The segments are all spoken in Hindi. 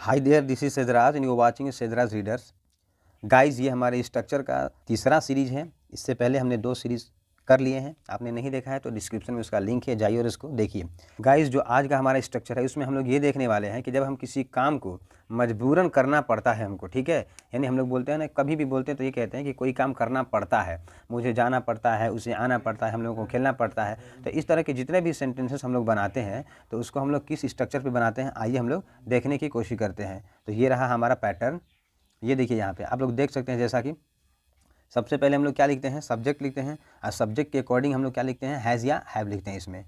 हाय देयर, दिस इज सेदराज एंड यू आर वाचिंग सेदराज रीडर्स। गाइस, ये हमारे स्ट्रक्चर का तीसरा सीरीज है। इससे पहले हमने 2 सीरीज कर लिए हैं। आपने नहीं देखा है तो डिस्क्रिप्शन में उसका लिंक है, जाइए और इसको देखिए। गाइस, जो आज का हमारा स्ट्रक्चर है उसमें हम लोग ये देखने वाले हैं कि जब हम किसी काम को मजबूरन करना पड़ता है हमको, ठीक है, यानी हम लोग बोलते हैं ना, कभी भी बोलते हैं तो ये कहते हैं कि कोई काम करना पड़ता है, मुझे जाना पड़ता है, उसे आना पड़ता है, हम लोगों को खेलना पड़ता है। तो इस तरह के जितने भी सेंटेंसेस हम लोग बनाते हैं तो उसको हम लोग किस स्ट्रक्चर पर बनाते हैं, आइए हम लोग देखने की कोशिश करते हैं। तो ये रहा हमारा पैटर्न। ये देखिए, यहाँ पे आप लोग देख सकते हैं जैसा कि सबसे पहले हम लोग क्या लिखते हैं, सब्जेक्ट लिखते हैं, और सब्जेक्ट के अकॉर्डिंग हम लोग क्या लिखते हैं, हैज़ या हैव लिखते हैं इसमें।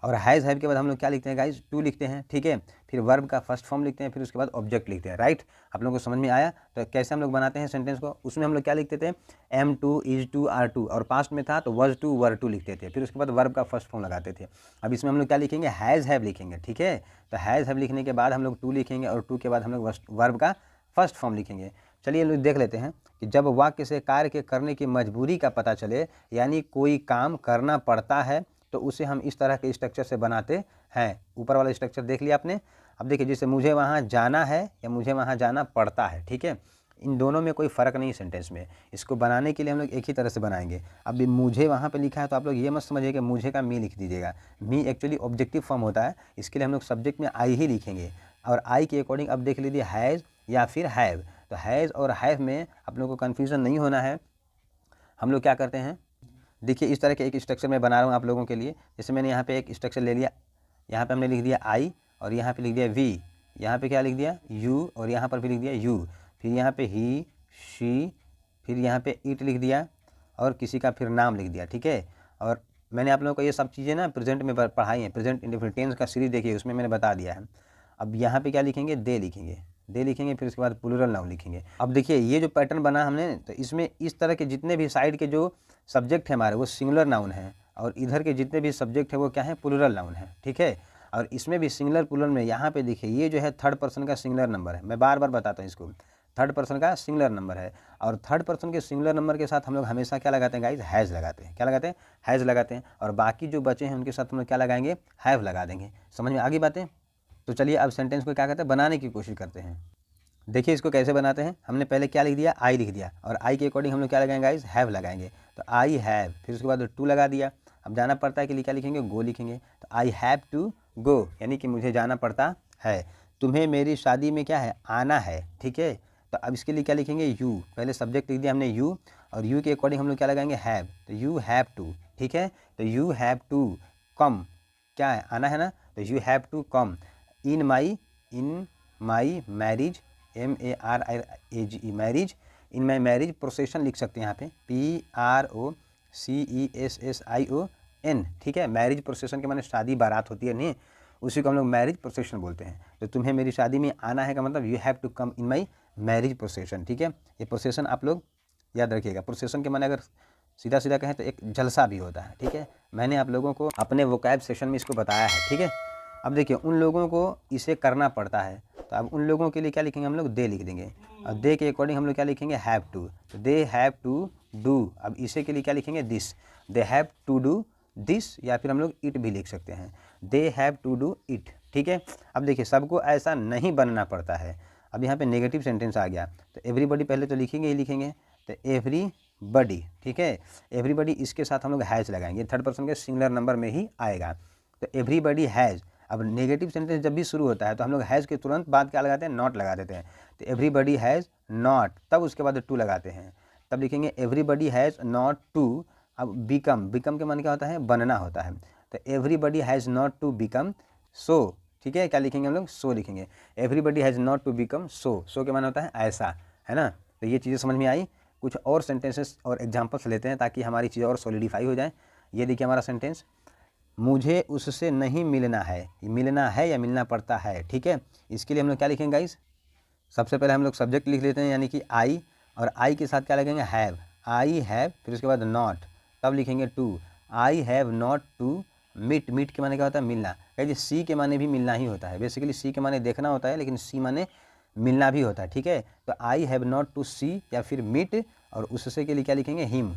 और हैज़ हैव के बाद हम लोग क्या लिखते हैं गाइज, टू लिखते हैं, ठीक है। फिर वर्ब का फर्स्ट फॉर्म लिखते हैं, फिर उसके बाद ऑब्जेक्ट लिखते हैं, राइट। आप लोगों को समझ में आया। तो कैसे हम लोग बनाते हैं सेंटेंस को, उसमें हम लोग क्या लिखते थे, am to, is to, are to, और पास्ट में था तो वॉज टू, वर टू लिखते थे, फिर उसके बाद वर्ब का फर्स्ट फॉर्म लगाते थे। अब इसमें हम लोग क्या लिखेंगे, हैज़ हैव लिखेंगे, ठीक है। तो हैज़ हैव लिखने के बाद हम लोग टू लिखेंगे, और टू के बाद हम लोग वर्ब का फर्स्ट फॉर्म लिखेंगे। चलिए लोग देख लेते हैं कि जब वाक्य से कार्य के करने की मजबूरी का पता चले, यानी कोई काम करना पड़ता है, तो उसे हम इस तरह के स्ट्रक्चर से बनाते हैं। ऊपर वाला स्ट्रक्चर देख लिया आपने। अब देखिए, जैसे मुझे वहाँ जाना है या मुझे वहाँ जाना पड़ता है, ठीक है, इन दोनों में कोई फ़र्क नहीं सेंटेंस में। इसको बनाने के लिए हम लोग एक ही तरह से बनाएंगे। अब मुझे वहाँ पे लिखा है तो आप लोग ये मत समझिए कि मुझे का मी लिख दीजिएगा। मी एक्चुअली ऑब्जेक्टिव फॉर्म होता है, इसके लिए हम लोग सब्जेक्ट में आई ही लिखेंगे। और आई के अकॉर्डिंग अब देख लीजिए हैज़ या फिर हैव। तो हैज़ और हैव में आप लोगों को कन्फ्यूज़न नहीं होना है। हम लोग क्या करते हैं, देखिए इस तरह के एक स्ट्रक्चर मैं बना रहा हूँ आप लोगों के लिए। जैसे मैंने यहाँ पे एक स्ट्रक्चर ले लिया, यहाँ पे हमने लिख दिया आई, और यहाँ पे लिख दिया वी, यहाँ पे क्या लिख दिया, यू, और यहाँ पर भी लिख दिया यू, फिर यहाँ पे ही, शी, फिर यहाँ पे इट लिख दिया, और किसी का फिर नाम लिख दिया, ठीक है। और मैंने आप लोगों को ये सब चीज़ें ना प्रेजेंट में पढ़ाई हैं। प्रेजेंट इंडेफिनिट टेंस का सीरीज देखिए, उसमें मैंने बता दिया है। अब यहाँ पे क्या लिखेंगे, दे लिखेंगे, दे लिखेंगे, फिर उसके बाद प्लूरल नाउन लिखेंगे। अब देखिए ये जो पैटर्न बना हमने, तो इसमें इस तरह के जितने भी साइड के जो सब्जेक्ट है हमारे वो सिंगुलर नाउन है, और इधर के जितने भी सब्जेक्ट है वो क्या है, प्लूरल नाउन है, ठीक है। और इसमें भी सिंगुलर प्लूरल में यहाँ पे देखिए ये जो है थर्ड पर्सन का सिंगुलर नंबर है। मैं बार बार बताता हूँ इसको, थर्ड पर्सन का सिंगुलर नंबर है। और थर्ड पर्सन के सिंगुलर नंबर के साथ हम लोग हमेशा क्या लगाते हैं गाइज, हैज़ लगाते हैं। क्या लगाते हैं, हैज़ लगाते हैं। और बाकी जो बचे हैं उनके साथ हम लोग क्या लगाएंगे, हैव लगा देंगे। समझ में आ गई बातें। तो चलिए अब सेंटेंस को क्या करते हैं, बनाने की कोशिश करते हैं। देखिए इसको कैसे बनाते हैं। हमने पहले क्या लिख दिया, आई लिख दिया, और आई के अकॉर्डिंग हम लोग क्या लगाएंगे गाइज, हैव लगाएंगे। तो आई हैव, फिर उसके बाद टू लगा दिया। अब जाना पड़ता है कि क्या लिखेंगे, गो लिखेंगे। तो आई हैव टू गो, यानी कि मुझे जाना पड़ता है। तुम्हें मेरी शादी में क्या है, आना है, ठीक है। तो अब इसके लिए क्या लिखेंगे, यू, पहले सब्जेक्ट लिख दिया हमने यू, और यू के अकॉर्डिंग हम लोग क्या लगाएंगे, हैव। तो यू हैव टू, ठीक है। तो यू हैव टू कम, क्या है, आना है ना। तो you have to come in my marriage, MARIAGE marriage, in my marriage procession लिख सकते हैं यहाँ पे, PROCESSION, ठीक है। मैरिज प्रोसेशन के माने शादी बारात होती है नहीं, उसी को हम लोग मैरिज प्रोसेशन बोलते हैं। तो तुम्हें मेरी शादी में आना है का मतलब you have to come in my marriage procession, ठीक है। ये प्रोसेशन आप लोग याद रखिएगा। प्रोसेशन के माने अगर सीधा सीधा कहें तो एक जलसा भी होता है, ठीक है। मैंने आप लोगों को अपने वोकैब सेशन में इसको बताया है, ठीक है। अब देखिए उन लोगों को इसे करना पड़ता है, तो अब उन लोगों के लिए क्या लिखेंगे हम लोग, दे लिख देंगे। और दे के अकॉर्डिंग हम लोग क्या लिखेंगे, हैव टू। तो दे हैव टू डू। अब इसे के लिए क्या लिखेंगे, this, they have to do this, या फिर हम लोग इट भी लिख सकते हैं, they have to do it, ठीक है। अब देखिए सबको ऐसा नहीं बनना पड़ता है। अब यहाँ पे नेगेटिव सेंटेंस आ गया, तो एवरीबडी पहले तो लिखेंगे ही लिखेंगे। तो एवरीबडी, ठीक है, एवरीबडी, इसके साथ हम लोग हैज़ लगाएंगे, थर्ड पर्सन के सिंगुलर नंबर में ही आएगा। तो एवरीबडी हैज़। अब नेगेटिव सेंटेंस जब भी शुरू होता है तो हम लोग हैज़ के तुरंत बाद क्या लगाते हैं, नॉट लगा देते हैं। तो एवरीबडी हैज़ नॉट, तब उसके बाद टू लगाते हैं, तब लिखेंगे एवरीबडी हैज़ नॉट टू। अब बिकम, बिकम के माने क्या होता है, बनना होता है। तो everybody has not to become so, ठीक है। क्या लिखेंगे हम लोग, सो लिखेंगे। Everybody has not to become so, so के माने होता है ऐसा, है ना। तो ये चीज़ें समझ में आई। कुछ और सेंटेंसेस और एग्जाम्पल्स लेते हैं ताकि हमारी चीज़ें और सॉलिडिफाई हो जाए। ये देखिए हमारा सेंटेंस, मुझे उससे नहीं मिलना है, मिलना है या मिलना पड़ता है, ठीक है। इसके लिए हम लोग क्या लिखेंगे गाइस, सबसे पहले हम लोग सब्जेक्ट लिख लेते हैं, यानी कि आई, और आई के साथ क्या लगेंगे, हैव, आई हैव, फिर उसके बाद नॉट, तब लिखेंगे to, I have not to meet. Meet के माने क्या होता है, मिलना। कहिए सी के माने भी मिलना ही होता है, बेसिकली सी के माने देखना होता है, लेकिन सी माने मिलना भी होता है, ठीक है। तो I have not to see या फिर मीट, और उससे के लिए क्या लिखेंगे, him,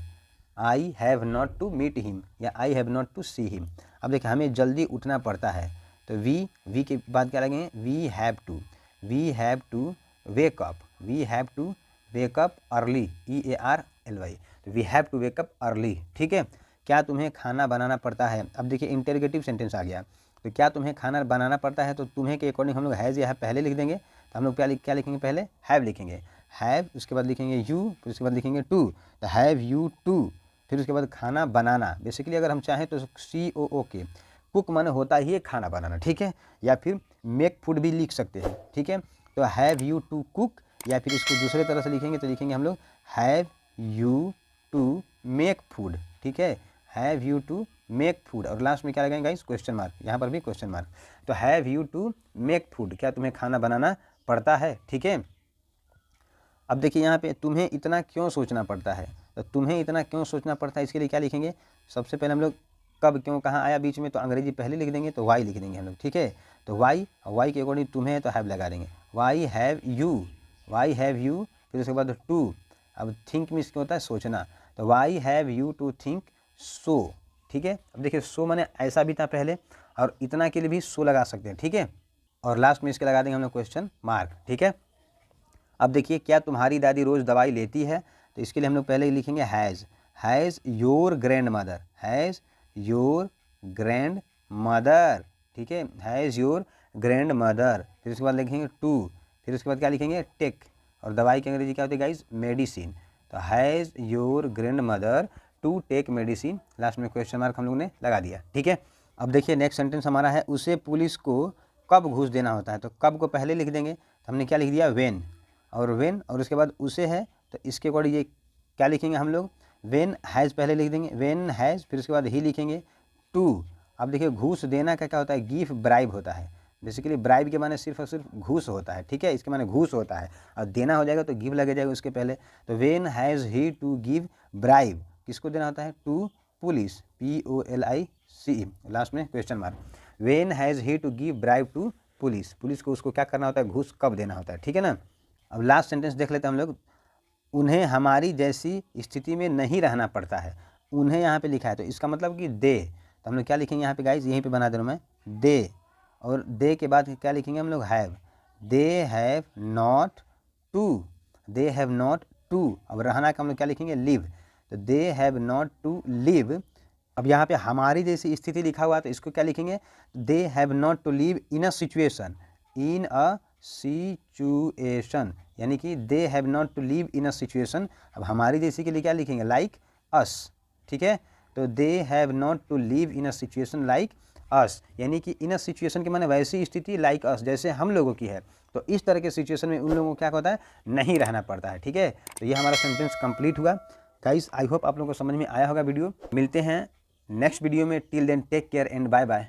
I have not to meet him या I have not to see him. अब देखिए हमें जल्दी उठना पड़ता है, तो वी के बाद क्या लगेंगे, we have to, we have to wake up, we have to wake up early, EARLY, तो we have to wake up early. ठीक है, क्या तुम्हें खाना बनाना पड़ता है। अब देखिए इंटरोगेटिव सेंटेंस आ गया, तो क्या तुम्हें खाना बनाना पड़ता है, तो तुम्हें के अकॉर्डिंग हम लोग हैज़ या हैव पहले लिख देंगे, तो हम लोग क्या लिखेंगे, पहले हैव लिखेंगे, हैव, उसके बाद लिखेंगे यू, फिर उसके बाद लिखेंगे टू, तो हैव यू टू, फिर उसके बाद खाना बनाना। बेसिकली अगर हम चाहें तो COOK, कुक माने होता ही है खाना बनाना। ठीक है, या फिर मेक फूड भी लिख सकते हैं। ठीक है, तो हैव यू टू कुक, या फिर इसको दूसरे तरह से लिखेंगे तो लिखेंगे हम लोग have you to make food. ठीक है, have you to make food, और लास्ट में क्या लगाएंगे गाइस, क्वेश्चन मार्क, यहाँ पर भी क्वेश्चन मार्क। तो have you to make food, क्या तुम्हें खाना बनाना पड़ता है। ठीक है, अब देखिए यहाँ पे तुम्हें इतना क्यों सोचना पड़ता है, तो तुम्हें इतना क्यों सोचना पड़ता है, इसके लिए क्या लिखेंगे, सबसे पहले हम लोग कब क्यों कहाँ आया बीच में, तो अंग्रेजी पहले लिख देंगे, तो वाई लिख देंगे हम लोग। ठीक है, तो वाई के अकॉर्डिंग तुम्हें तो हैव लगा देंगे, वाई हैव यू, फिर उसके बाद टू। अब थिंक मीन्स क्या होता है, सोचना, तो why have you to think so. ठीक है, अब देखिए सो माने ऐसा भी था पहले, और इतना के लिए भी सो लगा सकते हैं। ठीक है, और लास्ट में इसके लगा देंगे हम लोग क्वेश्चन मार्क। ठीक है, अब देखिए क्या तुम्हारी दादी रोज़ दवाई लेती है, तो इसके लिए हम लोग पहले लिखेंगे has your grand mother, has your grand mother. ठीक है, हैज़ योर ग्रैंड मदर, फिर उसके बाद लिखेंगे टू, फिर उसके बाद क्या लिखेंगे टेक, और दवाई की अंग्रेजी क्या होती है गाइज, मेडिसिन, तो has your grandmother to take medicine, last में क्वेश्चन मार्क हम लोग ने लगा दिया। ठीक है, अब देखिए नेक्स्ट सेंटेंस हमारा है, उसे पुलिस को कब घूस देना होता है, तो कब को पहले लिख देंगे, तो हमने क्या लिख दिया वेन, और उसके बाद उसे है, तो इसके अकॉर्डिंग ये क्या लिखेंगे हम लोग, वेन हैज़ पहले लिख देंगे, वेन हैज़, फिर उसके बाद ही लिखेंगे टू। अब देखिए घूस देना का क्या होता है, गिव ब्राइब होता है, बेसिकली ब्राइब के माने सिर्फ और सिर्फ घूस होता है। ठीक है, इसके माने घूस होता है, और देना हो जाएगा तो गिव लगे जाएगा उसके पहले, तो when has he to give bribe, किसको देना होता है, टू पुलिस, POLICE, लास्ट में question mark, when has he to give bribe to police, police को उसको क्या करना होता है, घूस कब देना होता है। ठीक है ना, अब लास्ट सेंटेंस देख लेते हैं हम लोग, उन्हें हमारी जैसी स्थिति में नहीं रहना पड़ता है, उन्हें यहाँ पे लिखा है, तो इसका मतलब कि दे, तो हम लोग क्या लिखेंगे यहाँ पे गाइज, यहीं पे बना दे रहा हूँ मैं, दे, और दे के बाद क्या लिखेंगे हम लोग, have, they have not to, they have not to, अब रहना का हम लोग क्या लिखेंगे, लिव, तो they have not to live. अब यहाँ पे हमारी जैसी स्थिति लिखा हुआ है, तो इसको क्या लिखेंगे, they have not to live in a situation, in a situation, यानी कि they have not to live in a situation. अब हमारी जैसी के लिए क्या लिखेंगे, लाइक अस। ठीक है, तो they have not to live in a situation like us, यानी कि इन अ सिचुएशन के माने वैसी स्थिति लाइक अस, जैसे हम लोगों की है, तो इस तरह के सिचुएशन में उन लोगों को क्या होता है, नहीं रहना पड़ता है। ठीक है, तो ये हमारा सेंटेंस कंप्लीट हुआ गाइस, आई होप आप लोगों को समझ में आया होगा वीडियो। मिलते हैं नेक्स्ट वीडियो में, till then take care and bye bye.